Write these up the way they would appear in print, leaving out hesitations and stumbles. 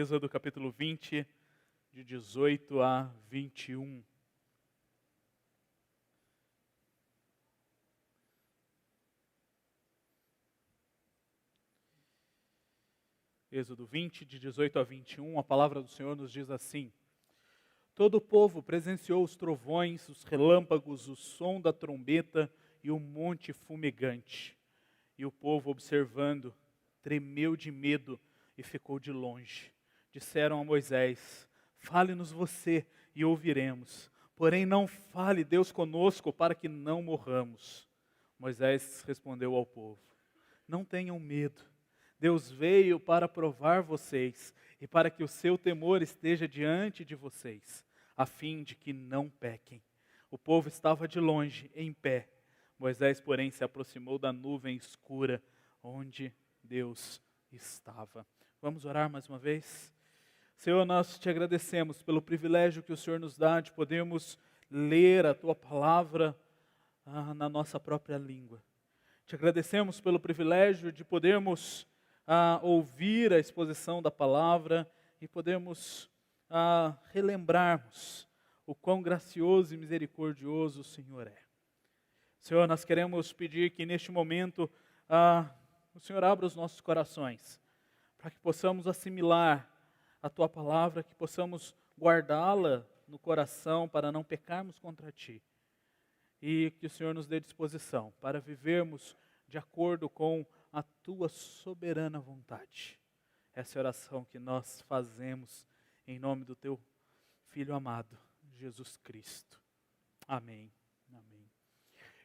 Êxodo capítulo 20, de 18 a 21. Êxodo 20, de 18 a 21, a palavra do Senhor nos diz assim: Todo o povo presenciou os trovões, os relâmpagos, o som da trombeta e o monte fumegante. E o povo, observando, tremeu de medo e ficou de longe. Disseram a Moisés: Fale-nos você e ouviremos. Porém não fale Deus conosco para que não morramos. Moisés respondeu ao povo: Não tenham medo. Deus veio para provar vocês e para que o seu temor esteja diante de vocês, a fim de que não pequem. O povo estava de longe, em pé. Moisés, porém, se aproximou da nuvem escura onde Deus estava. Vamos orar mais uma vez? Senhor, nós te agradecemos pelo privilégio que o Senhor nos dá de podermos ler a Tua palavra na nossa própria língua. Te agradecemos pelo privilégio de podermos ouvir a exposição da palavra e podermos relembrarmos o quão gracioso e misericordioso o Senhor é. Senhor, nós queremos pedir que neste momento o Senhor abra os nossos corações, para que possamos assimilar a Tua palavra, que possamos guardá-la no coração para não pecarmos contra Ti. E que o Senhor nos dê disposição para vivermos de acordo com a Tua soberana vontade. Essa é a oração que nós fazemos em nome do Teu Filho amado, Jesus Cristo. Amém. Amém.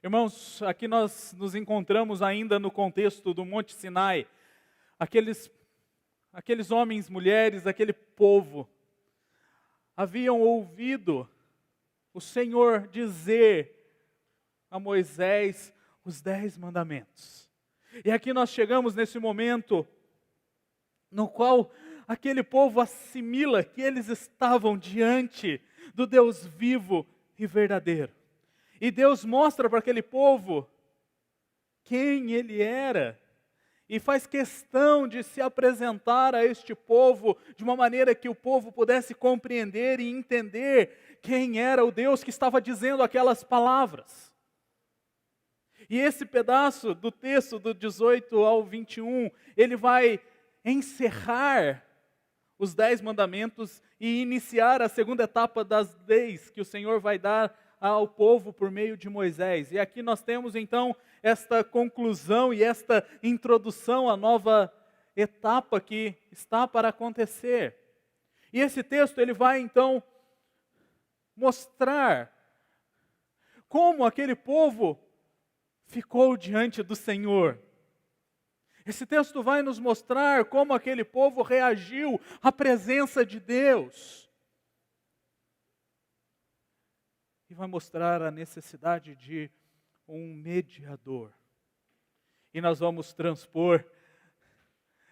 Irmãos, aqui nós nos encontramos ainda no contexto do Monte Sinai. Aqueles homens, mulheres, aquele povo haviam ouvido o Senhor dizer a Moisés os 10 mandamentos. E aqui nós chegamos nesse momento no qual aquele povo assimila que eles estavam diante do Deus vivo e verdadeiro. E Deus mostra para aquele povo quem Ele era. E faz questão de se apresentar a este povo de uma maneira que o povo pudesse compreender e entender quem era o Deus que estava dizendo aquelas palavras. E esse pedaço do texto do 18 ao 21, ele vai encerrar os 10 mandamentos e iniciar a segunda etapa das leis que o Senhor vai dar ao povo por meio de Moisés. E aqui nós temos então esta conclusão e esta introdução à nova etapa que está para acontecer. E esse texto ele vai então mostrar como aquele povo ficou diante do Senhor. Esse texto vai nos mostrar como aquele povo reagiu à presença de Deus. E vai mostrar a necessidade de um mediador. E nós vamos transpor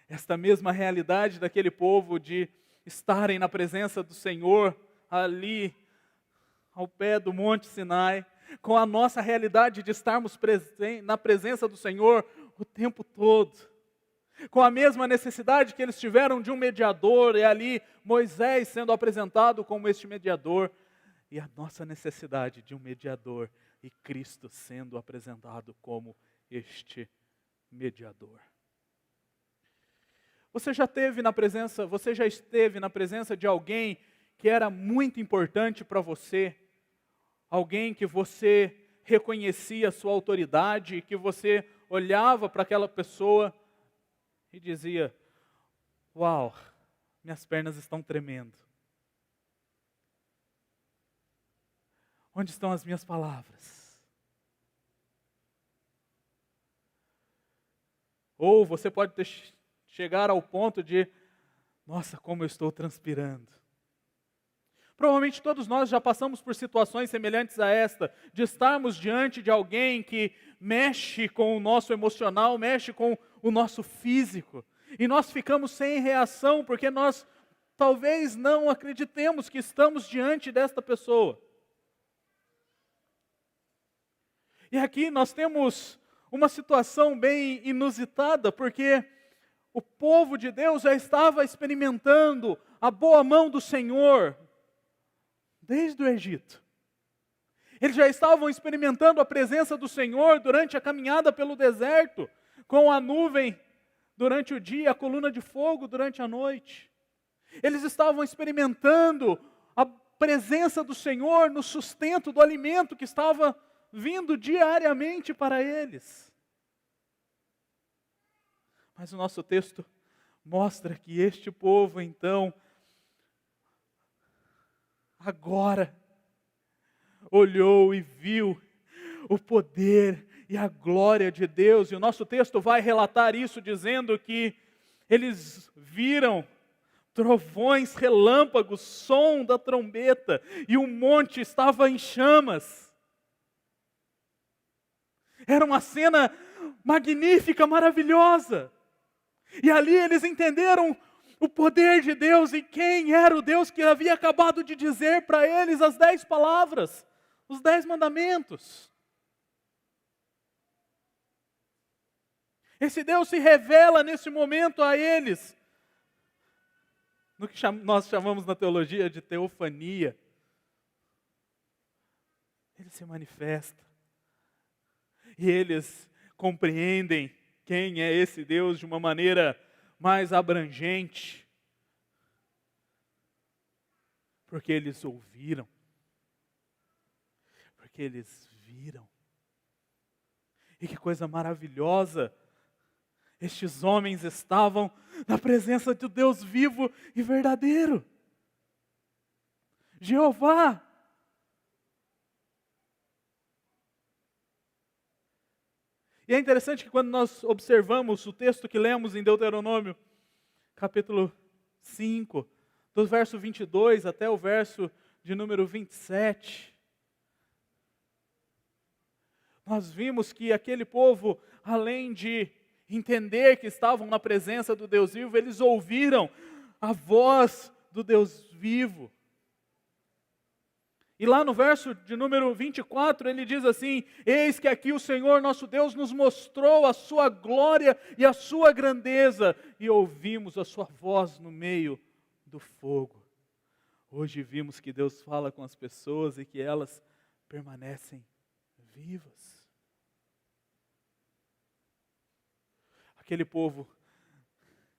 esta mesma realidade daquele povo de estarem na presença do Senhor, ali ao pé do Monte Sinai, com a nossa realidade de estarmos na presença do Senhor o tempo todo. Com a mesma necessidade que eles tiveram de um mediador, e ali Moisés sendo apresentado como este mediador, e a nossa necessidade de um mediador, e Cristo sendo apresentado como este mediador. Você já esteve na presença de alguém que era muito importante para você? Alguém que você reconhecia a sua autoridade, que você olhava para aquela pessoa e dizia: Uau, minhas pernas estão tremendo. Onde estão as minhas palavras? Ou você pode chegar ao ponto de: Nossa, como eu estou transpirando. Provavelmente todos nós já passamos por situações semelhantes a esta, de estarmos diante de alguém que mexe com o nosso emocional, mexe com o nosso físico, e nós ficamos sem reação, porque nós talvez não acreditemos que estamos diante desta pessoa. E aqui nós temos uma situação bem inusitada, porque o povo de Deus já estava experimentando a boa mão do Senhor desde o Egito. Eles já estavam experimentando a presença do Senhor durante a caminhada pelo deserto, com a nuvem durante o dia, a coluna de fogo durante a noite. Eles estavam experimentando a presença do Senhor no sustento do alimento que estava vindo diariamente para eles. Mas o nosso texto mostra que este povo, então, agora, olhou e viu o poder e a glória de Deus. E o nosso texto vai relatar isso dizendo que eles viram trovões, relâmpagos, som da trombeta, e o monte estava em chamas. Era uma cena magnífica, maravilhosa. E ali eles entenderam o poder de Deus e quem era o Deus que havia acabado de dizer para eles as 10 palavras, os 10 mandamentos. Esse Deus se revela nesse momento a eles, no que nós chamamos na teologia de teofania. Ele se manifesta. E eles compreendem quem é esse Deus de uma maneira mais abrangente. Porque eles ouviram. Porque eles viram. E que coisa maravilhosa! Estes homens estavam na presença de Deus vivo e verdadeiro. Jeová. E é interessante que quando nós observamos o texto que lemos em Deuteronômio, capítulo 5, do verso 22 até o verso de número 27, nós vimos que aquele povo, além de entender que estavam na presença do Deus vivo, eles ouviram a voz do Deus vivo. E lá no verso de número 24, ele diz assim: eis que aqui o Senhor nosso Deus nos mostrou a sua glória e a sua grandeza, e ouvimos a sua voz no meio do fogo. Hoje vimos que Deus fala com as pessoas e que elas permanecem vivas. Aquele povo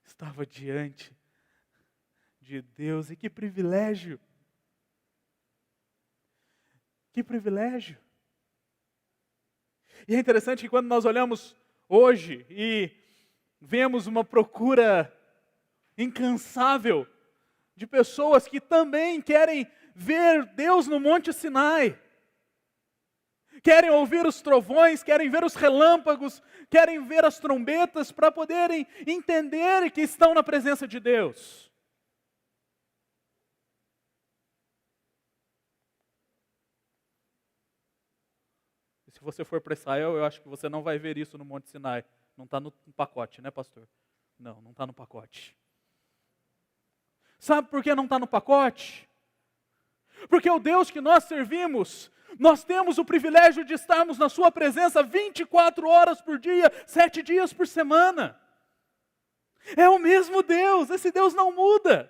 estava diante de Deus, e que privilégio! Que privilégio! E é interessante que quando nós olhamos hoje e vemos uma procura incansável de pessoas que também querem ver Deus no Monte Sinai, querem ouvir os trovões, querem ver os relâmpagos, querem ver as trombetas para poderem entender que estão na presença de Deus. Se você for para Israel, eu acho que você não vai ver isso no Monte Sinai. Não está no pacote, né, pastor? Não está no pacote. Sabe por que não está no pacote? Porque o Deus que nós servimos, nós temos o privilégio de estarmos na sua presença 24 horas por dia, 7 dias por semana. É o mesmo Deus, esse Deus não muda.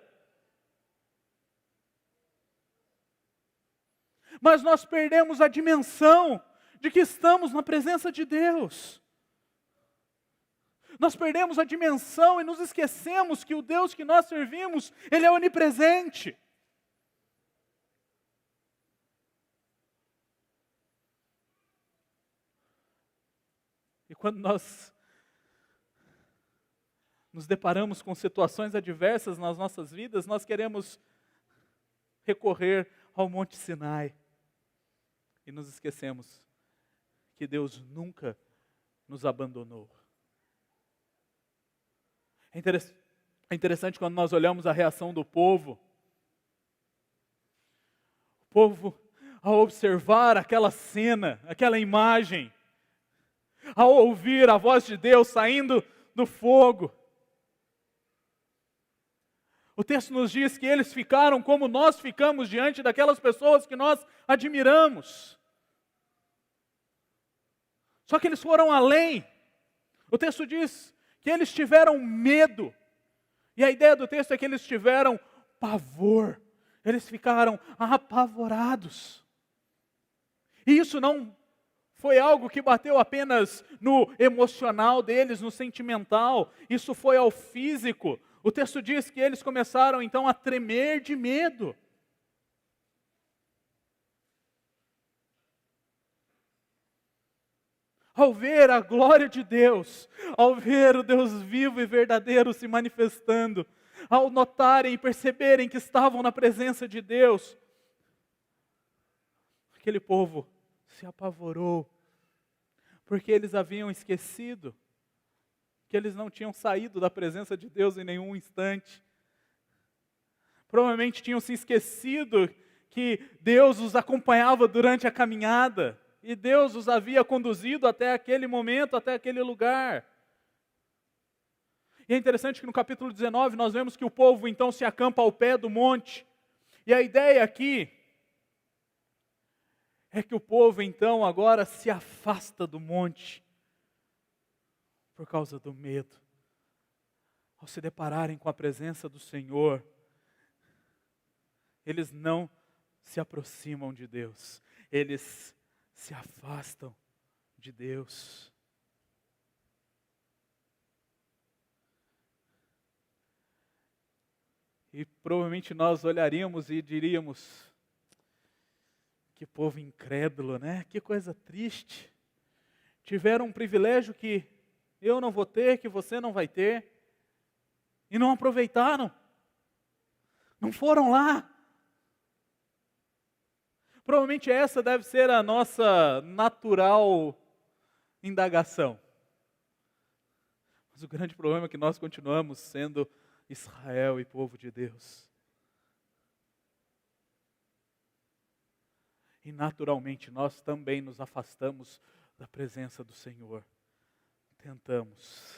Mas nós perdemos a dimensão de que estamos na presença de Deus. Nós perdemos a dimensão e nos esquecemos que o Deus que nós servimos, Ele é onipresente. E quando nós nos deparamos com situações adversas nas nossas vidas, nós queremos recorrer ao Monte Sinai. E nos esquecemos que Deus nunca nos abandonou. É interessante quando nós olhamos a reação do povo. O povo, ao observar aquela cena, aquela imagem, ao ouvir a voz de Deus saindo do fogo, o texto nos diz que eles ficaram como nós ficamos diante daquelas pessoas que nós admiramos. Só que eles foram além. O texto diz que que eles tiveram medo. E a ideia do texto é que eles tiveram pavor. Eles ficaram apavorados. E isso não foi algo que bateu apenas no emocional deles, no sentimental. Isso foi ao físico. O texto diz que eles começaram então a tremer de medo. Ao ver a glória de Deus, ao ver o Deus vivo e verdadeiro se manifestando, ao notarem e perceberem que estavam na presença de Deus, aquele povo se apavorou, porque eles haviam esquecido que eles não tinham saído da presença de Deus em nenhum instante. Provavelmente tinham se esquecido que Deus os acompanhava durante a caminhada, e Deus os havia conduzido até aquele momento, até aquele lugar. E é interessante que no capítulo 19 nós vemos que o povo então se acampa ao pé do monte. E a ideia aqui é que o povo então agora se afasta do monte por causa do medo. Ao se depararem com a presença do Senhor, eles não se aproximam de Deus, eles se afastam de Deus. E provavelmente nós olharíamos e diríamos: que povo incrédulo, né? Que coisa triste. Tiveram um privilégio que eu não vou ter, que você não vai ter, e não aproveitaram. Não foram lá. Provavelmente essa deve ser a nossa natural indagação. Mas o grande problema é que nós continuamos sendo Israel e povo de Deus. E naturalmente nós também nos afastamos da presença do Senhor. Tentamos.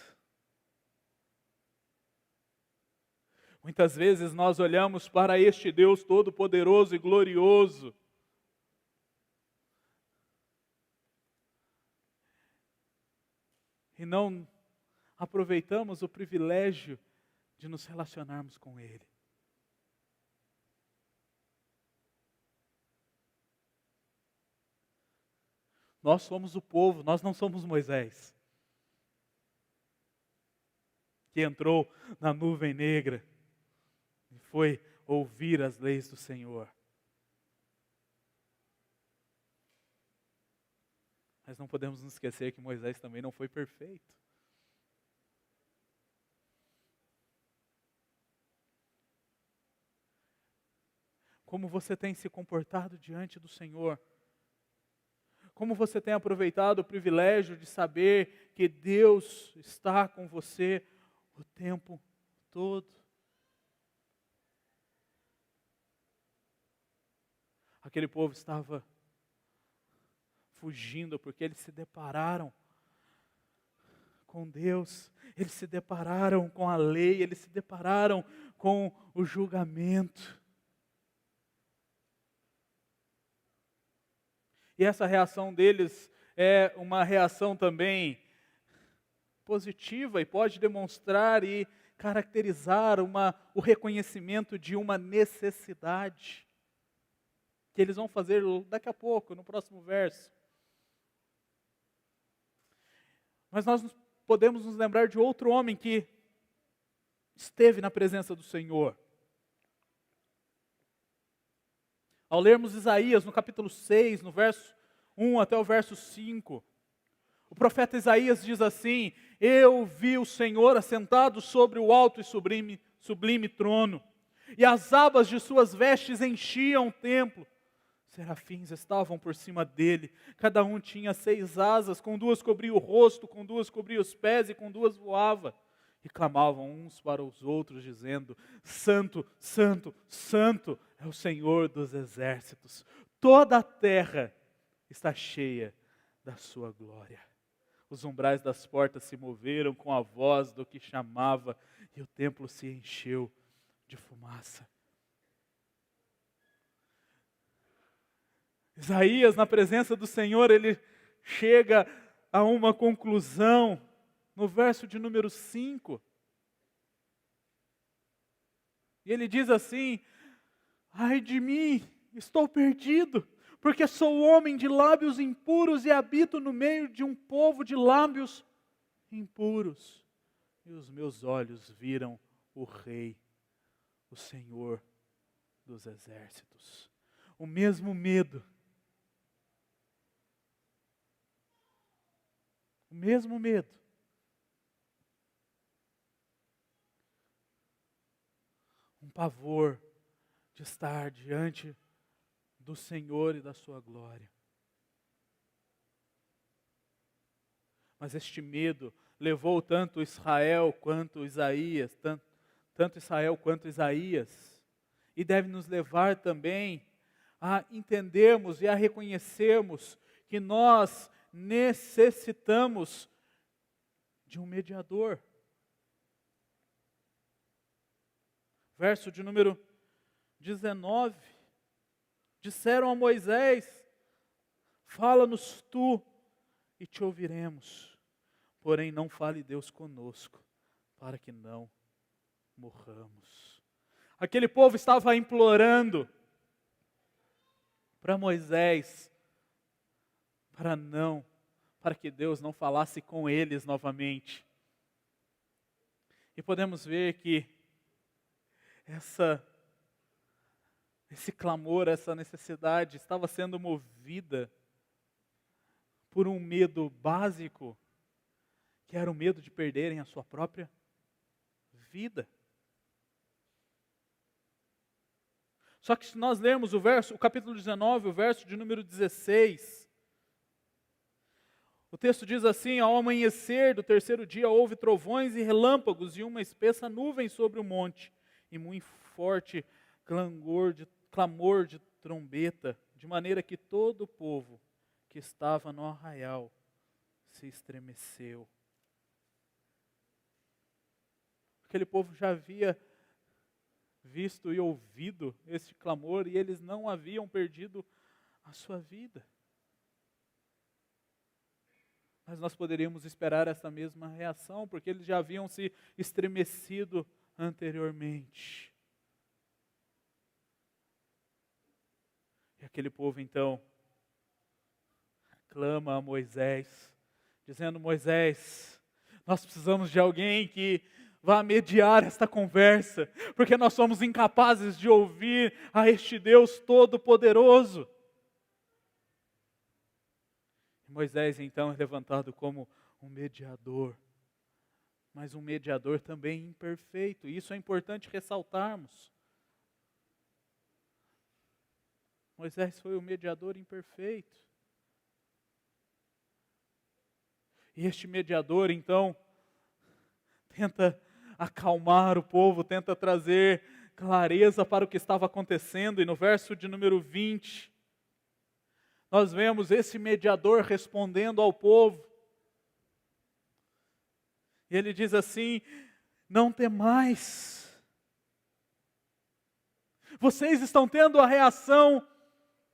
Muitas vezes nós olhamos para este Deus todo-poderoso e glorioso, e não aproveitamos o privilégio de nos relacionarmos com Ele. Nós somos o povo, nós não somos Moisés, que entrou na nuvem negra e foi ouvir as leis do Senhor. Mas não podemos nos esquecer que Moisés também não foi perfeito. Como você tem se comportado diante do Senhor? Como você tem aproveitado o privilégio de saber que Deus está com você o tempo todo? Aquele povo estava fugindo porque eles se depararam com Deus, eles se depararam com a lei, eles se depararam com o julgamento. E essa reação deles é uma reação também positiva e pode demonstrar e caracterizar o reconhecimento de uma necessidade, que eles vão fazer daqui a pouco, no próximo verso. Mas nós podemos nos lembrar de outro homem que esteve na presença do Senhor. Ao lermos Isaías, no capítulo 6, no verso 1 até o verso 5, o profeta Isaías diz assim: eu vi o Senhor assentado sobre o alto e sublime trono, e as abas de suas vestes enchiam o templo. Serafins estavam por cima dele, cada um tinha 6 asas, com 2 cobria o rosto, com 2 cobria os pés e com 2 voava. E clamavam uns para os outros, dizendo: Santo, Santo, Santo é o Senhor dos exércitos. Toda a terra está cheia da sua glória. Os umbrais das portas se moveram com a voz do que chamava, e o templo se encheu de fumaça. Isaías, na presença do Senhor, ele chega a uma conclusão no verso de número 5. E ele diz assim: ai de mim, estou perdido, porque sou homem de lábios impuros e habito no meio de um povo de lábios impuros. E os meus olhos viram o Rei, o Senhor dos exércitos. O mesmo medo, o mesmo medo. Um pavor de estar diante do Senhor e da sua glória. Mas este medo levou tanto Israel quanto Isaías, tanto Israel quanto Isaías, e deve nos levar também a entendermos e a reconhecermos que nós necessitamos de um mediador. Verso de número 19. Disseram a Moisés: fala-nos tu e te ouviremos. Porém não fale Deus conosco, para que não morramos. Aquele povo estava implorando para Moisés, para que Deus não falasse com eles novamente. E podemos ver que esse clamor, essa necessidade estava sendo movida por um medo básico, que era o medo de perderem a sua própria vida. Só que se nós lermos o capítulo 19, o verso de número 16, o texto diz assim: ao amanhecer do terceiro dia houve trovões e relâmpagos e uma espessa nuvem sobre o monte, e muito forte clamor de trombeta, de maneira que todo o povo que estava no arraial se estremeceu. Aquele povo já havia visto e ouvido esse clamor e eles não haviam perdido a sua vida. Mas nós poderíamos esperar essa mesma reação, porque eles já haviam se estremecido anteriormente. E aquele povo então clama a Moisés, dizendo: Moisés, nós precisamos de alguém que vá mediar esta conversa, porque nós somos incapazes de ouvir a este Deus Todo-Poderoso. Moisés então é levantado como um mediador, mas um mediador também imperfeito, e isso é importante ressaltarmos. Moisés foi o mediador imperfeito. E este mediador então tenta acalmar o povo, tenta trazer clareza para o que estava acontecendo, e no verso de número 20, nós vemos esse mediador respondendo ao povo. E ele diz assim: não temais. Vocês estão tendo a reação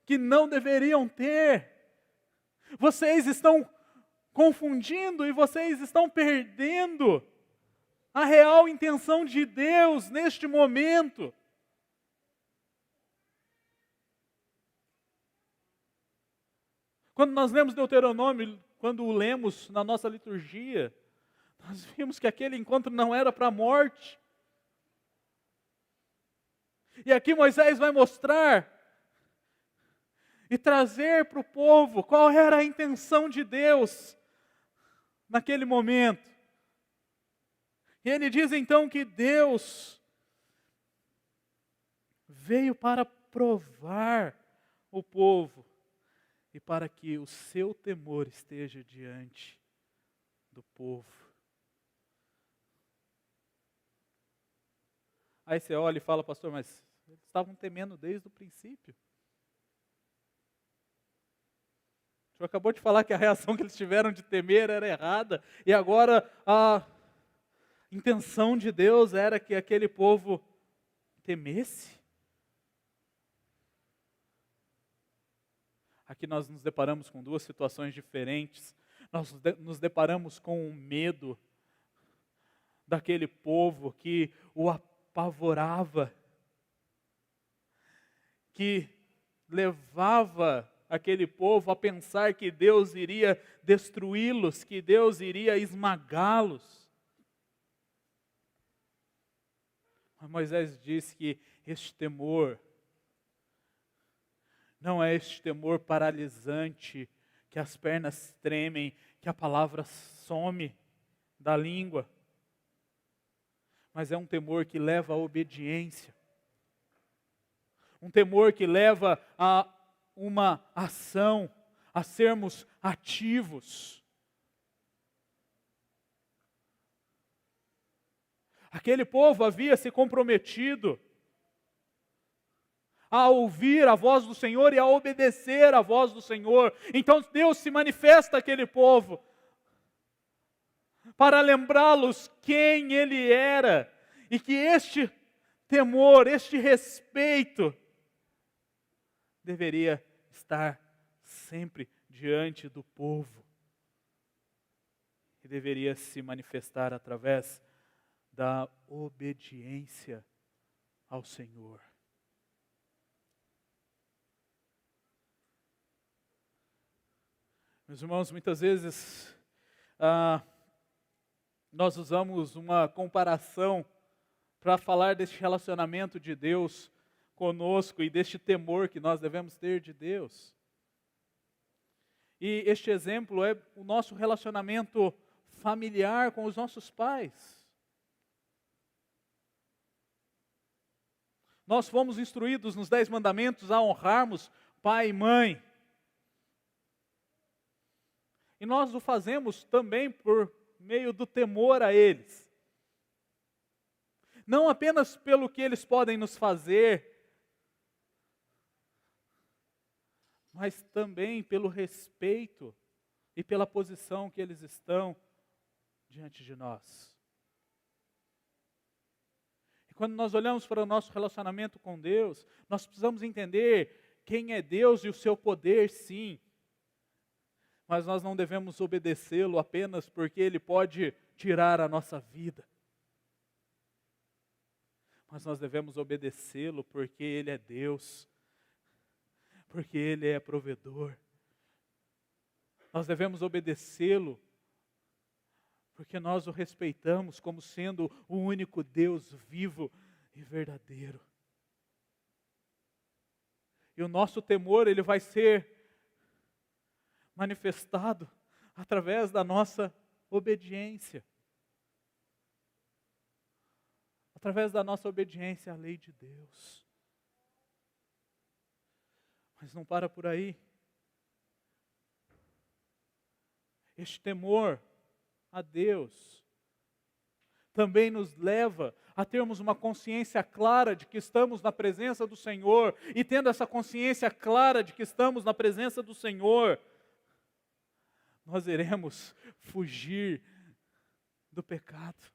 que não deveriam ter. Vocês estão confundindo e vocês estão perdendo a real intenção de Deus neste momento. Quando nós lemos Deuteronômio, quando o lemos na nossa liturgia, nós vimos que aquele encontro não era para a morte. E aqui Moisés vai mostrar e trazer para o povo qual era a intenção de Deus naquele momento. E ele diz então que Deus veio para provar o povo e para que o seu temor esteja diante do povo. Aí você olha e fala: pastor, mas eles estavam temendo desde o princípio. O senhor acabou de falar que a reação que eles tiveram de temer era errada, e agora a intenção de Deus era que aquele povo temesse. Aqui nós nos deparamos com duas situações diferentes. Nós nos deparamos com um medo daquele povo que o apavorava, que levava aquele povo a pensar que Deus iria destruí-los, que Deus iria esmagá-los. Mas Moisés disse que este temor não é este temor paralisante, que as pernas tremem, que a palavra some da língua, mas é um temor que leva à obediência, um temor que leva a uma ação, a sermos ativos. Aquele povo havia se comprometido a ouvir a voz do Senhor e a obedecer à voz do Senhor. Então Deus se manifesta àquele povo para lembrá-los quem Ele era e que este temor, este respeito deveria estar sempre diante do povo e deveria se manifestar através da obediência ao Senhor. Meus irmãos, muitas vezes nós usamos uma comparação para falar deste relacionamento de Deus conosco e deste temor que nós devemos ter de Deus. E este exemplo é o nosso relacionamento familiar com os nossos pais. Nós fomos instruídos nos 10 mandamentos a honrarmos pai e mãe. E nós o fazemos também por meio do temor a eles. Não apenas pelo que eles podem nos fazer, mas também pelo respeito e pela posição que eles estão diante de nós. E quando nós olhamos para o nosso relacionamento com Deus, nós precisamos entender quem é Deus e o seu poder, sim. Mas nós não devemos obedecê-lo apenas porque Ele pode tirar a nossa vida. Mas nós devemos obedecê-lo porque Ele é Deus, porque Ele é provedor. Nós devemos obedecê-lo porque nós o respeitamos como sendo o único Deus vivo e verdadeiro. E o nosso temor, ele vai ser manifestado através da nossa obediência. Através da nossa obediência à lei de Deus. Mas não para por aí. Este temor a Deus também nos leva a termos uma consciência clara de que estamos na presença do Senhor. E tendo essa consciência clara de que estamos na presença do Senhor, nós iremos fugir do pecado.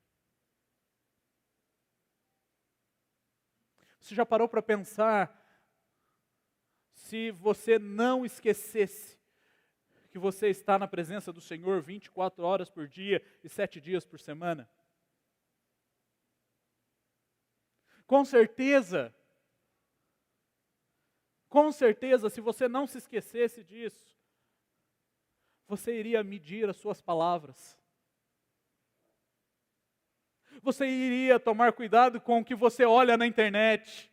Você já parou para pensar se você não esquecesse que você está na presença do Senhor 24 horas por dia e 7 dias por semana? Com certeza, se você não se esquecesse disso, você iria medir as suas palavras. Você iria tomar cuidado com o que você olha na internet.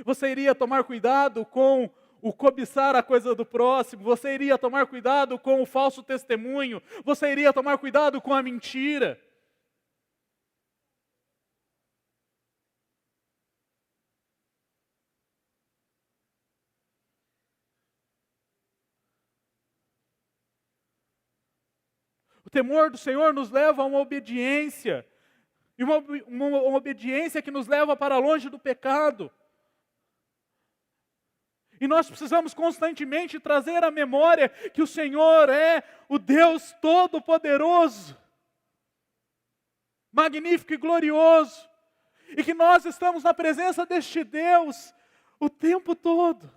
Você iria tomar cuidado com o cobiçar a coisa do próximo. Você iria tomar cuidado com o falso testemunho. Você iria tomar cuidado com a mentira. O temor do Senhor nos leva a uma obediência. E uma obediência que nos leva para longe do pecado. E nós precisamos constantemente trazer à memória que o Senhor é o Deus Todo-Poderoso, magnífico e glorioso, e que nós estamos na presença deste Deus o tempo todo.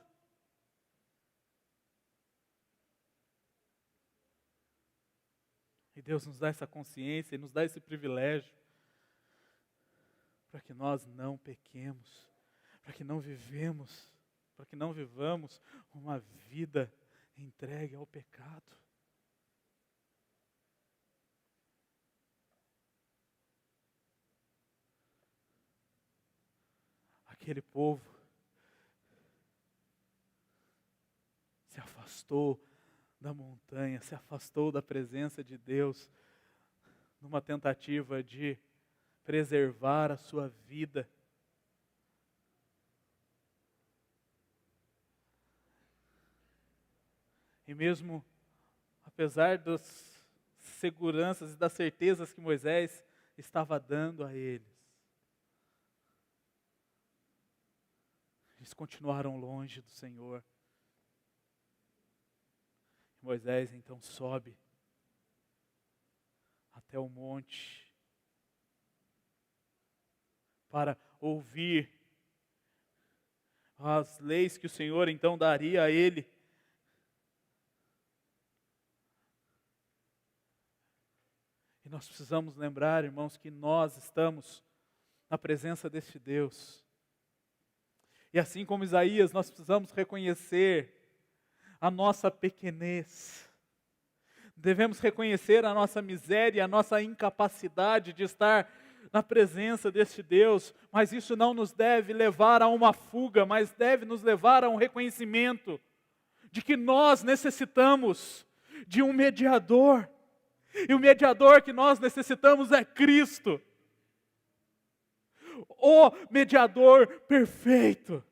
E Deus nos dá essa consciência e nos dá esse privilégio para que nós não pequemos, para que não vivamos uma vida entregue ao pecado. Aquele povo se afastou da montanha, se afastou da presença de Deus, numa tentativa de preservar a sua vida. E mesmo apesar das seguranças e das certezas que Moisés estava dando a eles, eles continuaram longe do Senhor. Moisés então sobe até o monte para ouvir as leis que o Senhor então daria a ele. E nós precisamos lembrar, irmãos, que nós estamos na presença deste Deus. E assim como Isaías, nós precisamos reconhecer a nossa pequenez. Devemos reconhecer a nossa miséria, a nossa incapacidade de estar na presença deste Deus, mas isso não nos deve levar a uma fuga, mas deve nos levar a um reconhecimento de que nós necessitamos de um mediador, e o mediador que nós necessitamos é Cristo, o mediador perfeito.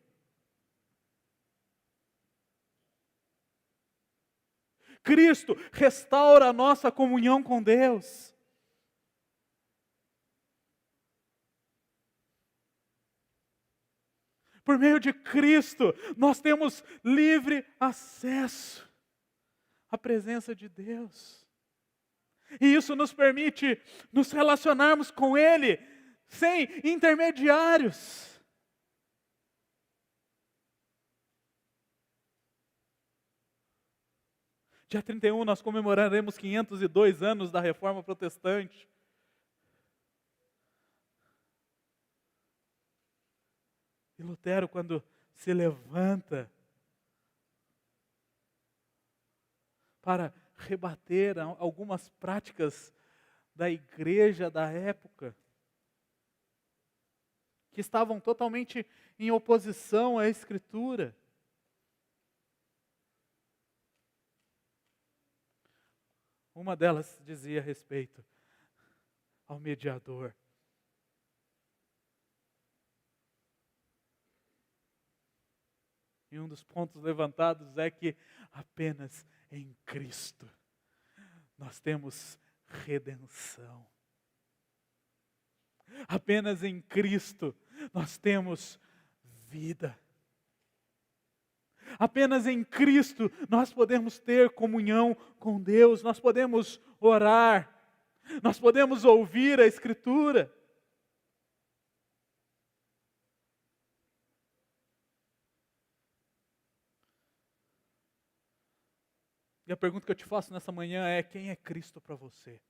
Cristo restaura a nossa comunhão com Deus. Por meio de Cristo, nós temos livre acesso à presença de Deus. E isso nos permite nos relacionarmos com Ele sem intermediários. Dia 31 nós comemoraremos 502 anos da Reforma Protestante. E Lutero, quando se levanta para rebater algumas práticas da igreja da época, que estavam totalmente em oposição à Escritura, uma delas dizia a respeito ao mediador. E um dos pontos levantados é que apenas em Cristo nós temos redenção. Apenas em Cristo nós temos vida. Apenas em Cristo nós podemos ter comunhão com Deus, nós podemos orar, nós podemos ouvir a Escritura. E a pergunta que eu te faço nessa manhã é: quem é Cristo para você?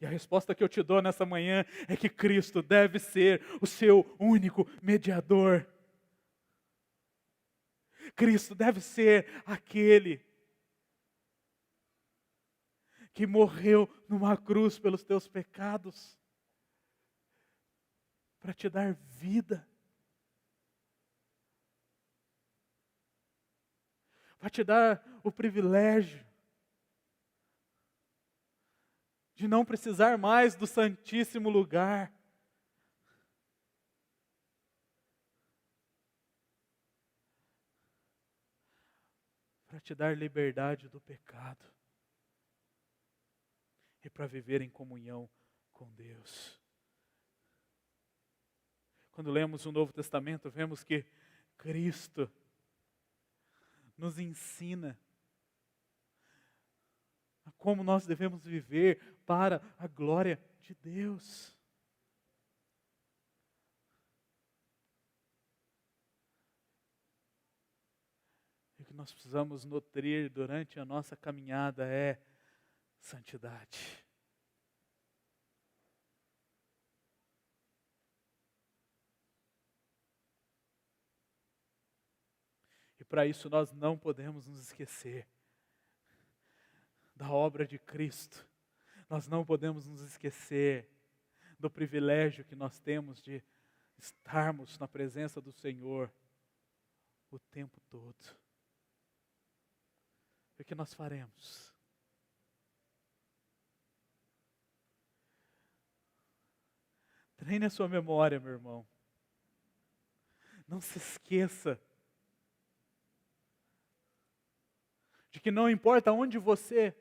E a resposta que eu te dou nessa manhã é que Cristo deve ser o seu único mediador. Cristo deve ser aquele que morreu numa cruz pelos teus pecados, para te dar vida, para te dar o privilégio de não precisar mais do Santíssimo Lugar. Para te dar liberdade do pecado. E para viver em comunhão com Deus. Quando lemos o Novo Testamento, vemos que Cristo nos ensina a como nós devemos viver para a glória de Deus. E o que nós precisamos nutrir durante a nossa caminhada é santidade. E para isso nós não podemos nos esquecer da obra de Cristo. Nós não podemos nos esquecer do privilégio que nós temos de estarmos na presença do Senhor o tempo todo. O que nós faremos? Treine a sua memória, meu irmão. Não se esqueça de que não importa onde você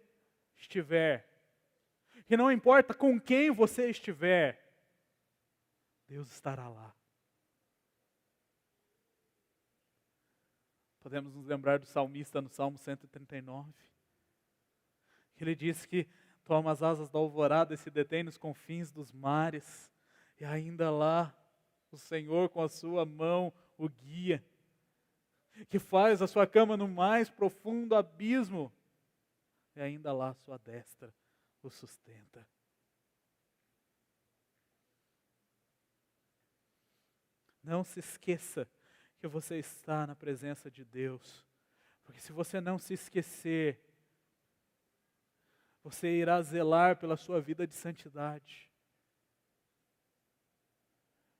estiver, que não importa com quem você estiver, Deus estará lá. Podemos nos lembrar do salmista no Salmo 139. Ele diz que toma as asas da alvorada e se detém nos confins dos mares, e ainda lá o Senhor com a sua mão o guia, que faz a sua cama no mais profundo abismo, e ainda lá a sua destra o sustenta. Não se esqueça que você está na presença de Deus, porque se você não se esquecer, você irá zelar pela sua vida de santidade.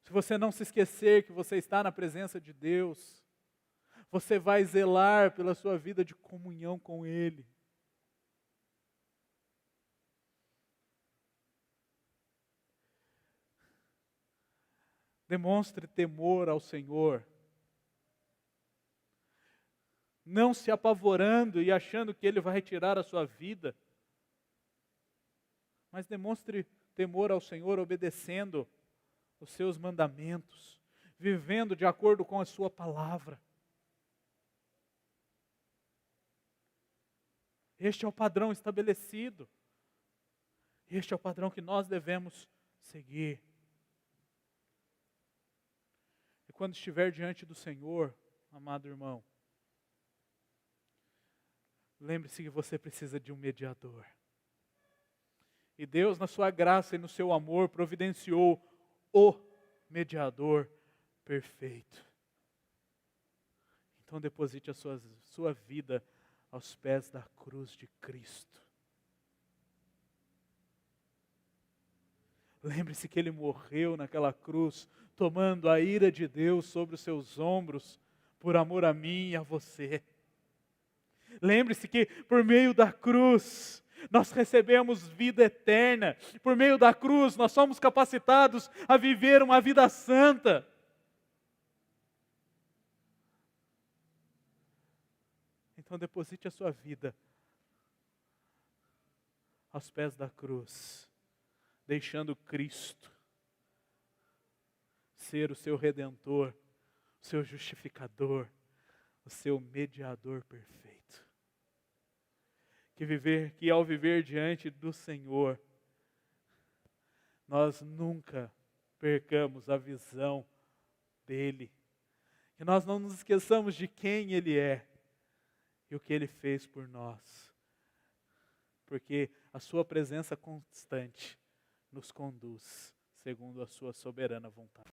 Se você não se esquecer que você está na presença de Deus, você vai zelar pela sua vida de comunhão com Ele. Demonstre temor ao Senhor, não se apavorando e achando que Ele vai retirar a sua vida, mas demonstre temor ao Senhor obedecendo os seus mandamentos, vivendo de acordo com a sua palavra. Este é o padrão estabelecido. Este é o padrão que nós devemos seguir. E quando estiver diante do Senhor, amado irmão, lembre-se que você precisa de um mediador. E Deus, na sua graça e no seu amor, providenciou o mediador perfeito. Então deposite a sua vida aos pés da cruz de Cristo. Lembre-se que Ele morreu naquela cruz, tomando a ira de Deus sobre os seus ombros, por amor a mim e a você. Lembre-se que por meio da cruz, nós recebemos vida eterna. Por meio da cruz, nós somos capacitados a viver uma vida santa. Então deposite a sua vida aos pés da cruz, deixando Cristo ser o seu redentor, o seu justificador, o seu mediador perfeito. Que ao viver diante do Senhor, nós nunca percamos a visão dEle. Que nós não nos esqueçamos de quem Ele é e o que Ele fez por nós. Porque a sua presença constante nos conduz segundo a sua soberana vontade.